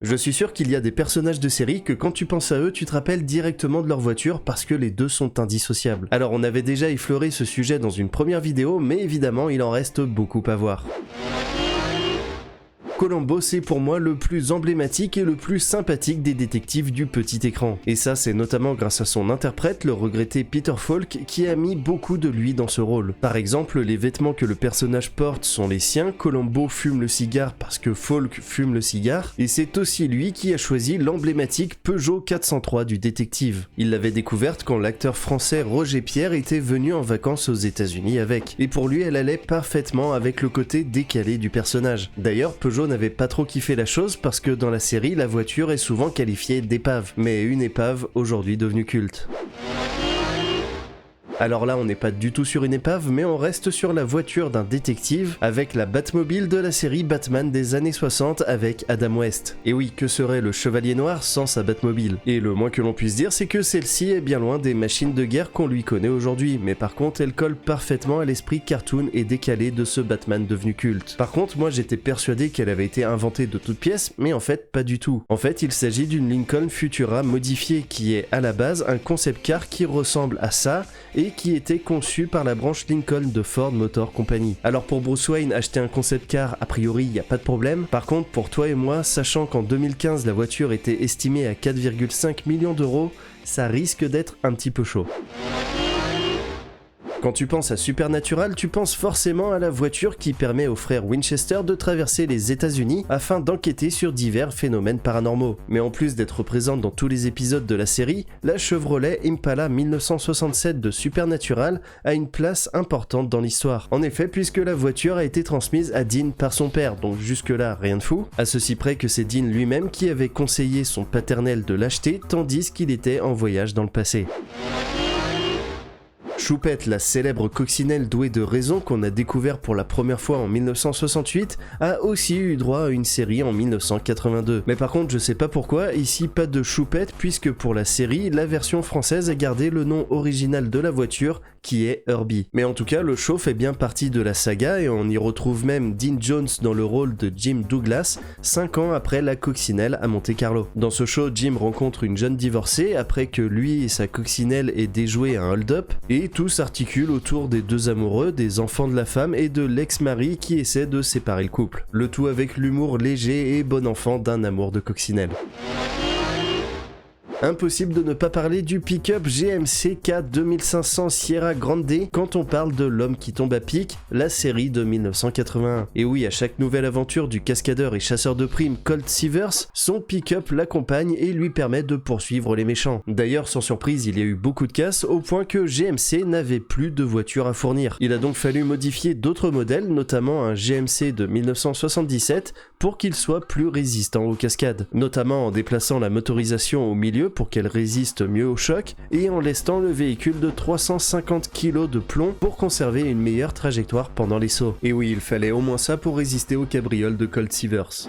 Je suis sûr qu'il y a des personnages de série que quand tu penses à eux, tu te rappelles directement de leur voiture parce que les deux sont indissociables. Alors on avait déjà effleuré ce sujet dans une première vidéo, mais évidemment il en reste beaucoup à voir. Columbo, c'est pour moi le plus emblématique et le plus sympathique des détectives du petit écran. Et ça, c'est notamment grâce à son interprète, le regretté Peter Falk, qui a mis beaucoup de lui dans ce rôle. Par exemple, les vêtements que le personnage porte sont les siens, Columbo fume le cigare parce que Falk fume le cigare, et c'est aussi lui qui a choisi l'emblématique Peugeot 403 du détective. Il l'avait découverte quand l'acteur français Roger Pierre était venu en vacances aux États-Unis avec, et pour lui, elle allait parfaitement avec le côté décalé du personnage. D'ailleurs, Peugeot n'avait pas trop kiffé la chose parce que dans la série, la voiture est souvent qualifiée d'épave, mais une épave aujourd'hui devenue culte. Alors là, on n'est pas du tout sur une épave, mais on reste sur la voiture d'un détective avec la Batmobile de la série Batman des années 60 avec Adam West. Et oui, que serait le Chevalier Noir sans sa Batmobile? Et le moins que l'on puisse dire, c'est que celle-ci est bien loin des machines de guerre qu'on lui connaît aujourd'hui, mais par contre, elle colle parfaitement à l'esprit cartoon et décalé de ce Batman devenu culte. Par contre, moi j'étais persuadé qu'elle avait été inventée de toutes pièces, mais en fait, pas du tout. En fait, il s'agit d'une Lincoln Futura modifiée qui est à la base un concept car qui ressemble à ça et qui était conçu par la branche Lincoln de Ford Motor Company. Alors pour Bruce Wayne, acheter un concept car, a priori, il n'y a pas de problème. Par contre, pour toi et moi, sachant qu'en 2015, la voiture était estimée à 4,5 millions d'euros, ça risque d'être un petit peu chaud. Quand tu penses à Supernatural, tu penses forcément à la voiture qui permet aux frères Winchester de traverser les États-Unis afin d'enquêter sur divers phénomènes paranormaux. Mais en plus d'être présente dans tous les épisodes de la série, la Chevrolet Impala 1967 de Supernatural a une place importante dans l'histoire. En effet, puisque la voiture a été transmise à Dean par son père, donc jusque-là rien de fou, à ceci près que c'est Dean lui-même qui avait conseillé son paternel de l'acheter tandis qu'il était en voyage dans le passé. Choupette, la célèbre coccinelle douée de raison qu'on a découvert pour la première fois en 1968, a aussi eu droit à une série en 1982. Mais par contre, je sais pas pourquoi, ici pas de Choupette, puisque pour la série, la version française a gardé le nom original de la voiture, qui est Herbie. Mais en tout cas, le show fait bien partie de la saga et on y retrouve même Dean Jones dans le rôle de Jim Douglas, 5 ans après la coccinelle à Monte Carlo. Dans ce show, Jim rencontre une jeune divorcée après que lui et sa coccinelle aient déjoué un hold-up, et tout s'articule autour des deux amoureux, des enfants de la femme et de l'ex-mari qui essaie de séparer le couple. Le tout avec l'humour léger et bon enfant d'un amour de coccinelle. Impossible de ne pas parler du pick-up GMC K2500 Sierra Grande quand on parle de L'homme qui tombe à pic, la série de 1981. Et oui, à chaque nouvelle aventure du cascadeur et chasseur de primes Colt Seavers, son pick-up l'accompagne et lui permet de poursuivre les méchants. D'ailleurs, sans surprise, il y a eu beaucoup de casses au point que GMC n'avait plus de voitures à fournir. Il a donc fallu modifier d'autres modèles, notamment un GMC de 1977, pour qu'il soit plus résistant aux cascades, notamment en déplaçant la motorisation au milieu pour qu'elle résiste mieux au choc et en lestant le véhicule de 350 kg de plomb pour conserver une meilleure trajectoire pendant les sauts. Et oui, il fallait au moins ça pour résister aux cabrioles de Colt Seavers.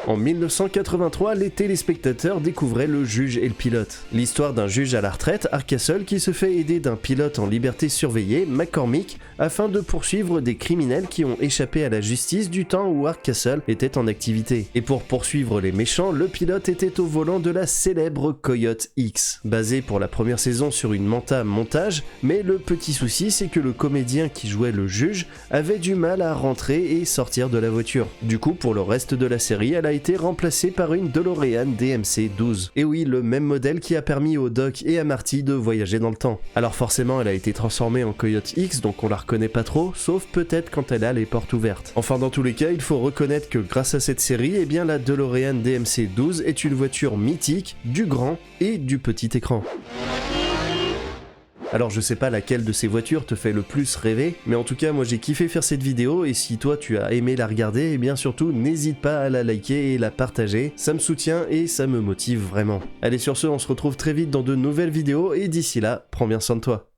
En 1983, les téléspectateurs découvraient Le Juge et le Pilote. L'histoire d'un juge à la retraite, Art Castle, qui se fait aider d'un pilote en liberté surveillée, McCormick, afin de poursuivre des criminels qui ont échappé à la justice du temps où Art Castle était en activité. Et pour poursuivre les méchants, le pilote était au volant de la célèbre Coyote X, basée pour la première saison sur une Manta montage, mais le petit souci c'est que le comédien qui jouait le juge avait du mal à rentrer et sortir de la voiture. Du coup, pour le reste de la série, elle a été remplacée par une DeLorean DMC-12. Et oui, le même modèle qui a permis au Doc et à Marty de voyager dans le temps. Alors forcément, elle a été transformée en Coyote X, donc on la reconnaît pas trop, sauf peut-être quand elle a les portes ouvertes. Enfin, dans tous les cas, il faut reconnaître que grâce à cette série, eh bien la DeLorean DMC-12 est une voiture mythique, du grand et du petit écran. Alors je sais pas laquelle de ces voitures te fait le plus rêver, mais en tout cas moi j'ai kiffé faire cette vidéo et si toi tu as aimé la regarder, et bien surtout n'hésite pas à la liker et la partager, ça me soutient et ça me motive vraiment. Allez sur ce, on se retrouve très vite dans de nouvelles vidéos et d'ici là, prends bien soin de toi.